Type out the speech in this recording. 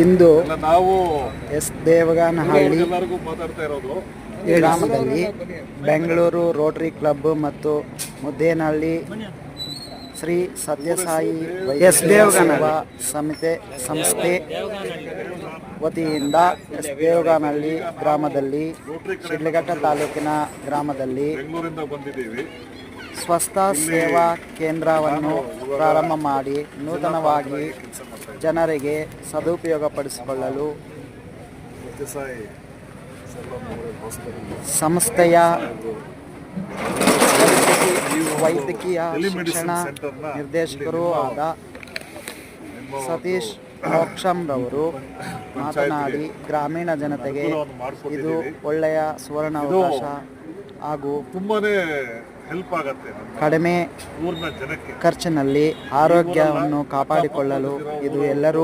ಇಂದು ನಾವು ಎಸ್ ದೇವಗಾನಹಳ್ಳಿ ಎಲ್ಲರಿಗೂ ಮಾತಾಡ್ತಾ ಇರೋದು ಗ್ರಾಮದಲ್ಲಿ ಬೆಂಗಳೂರು ರೋಟರಿ ಕ್ಲಬ್ ಮತ್ತು ಮುದ್ದೇನಹಳ್ಳಿ ಶ್ರೀ ಸತ್ಯಸಾಯಿ ಎಸ್ ದೇವಗಾನ ಸಂಸ್ಥೆ ವತಿಯಿಂದ ಎಸ್ ದೇವಗಾನಹಳ್ಳಿ ಗ್ರಾಮದಲ್ಲಿ ಶಿಡ್ಲಘಟ್ಟ ತಾಲೂಕಿನ ಗ್ರಾಮದಲ್ಲಿ ಬೆಂಗಳೂರಿಂದ ಬಂದಿದ್ದೀವಿ. ಸ್ವಸ್ಥ ಸೇವಾ ಕೇಂದ್ರವನ್ನು ಪ್ರಾರಂಭ ಮಾಡಿ ನೂತನವಾಗಿ ಜನರಿಗೆ ಸದುಪಯೋಗಪಡಿಸಿಕೊಳ್ಳಲು ಸಂಸ್ಥೆಯ ವೈದ್ಯಕೀಯ ಶಿಕ್ಷಣ ನಿರ್ದೇಶಕರೂ ಆದ ಸತೀಶ್ ಮೋಕ್ಷಂರವರು ಮಾತನಾಡಿ, ಗ್ರಾಮೀಣ ಜನತೆಗೆ ಇದು ಒಳ್ಳೆಯ ಸುವರ್ಣಾವಕಾಶ ಹಾಗೂ ತುಂಬಾನೇ ಹೆಲ್ಪ್ ಆಗುತ್ತೆ. ಕಡಿಮೆ ಊರಿನ ಜನಕ್ಕೆ ಖರ್ಚಿನಲ್ಲಿ ಆರೋಗ್ಯವನ್ನು ಕಾಪಾಡಿಕೊಳ್ಳಲು ಇದು ಎಲ್ಲರೂ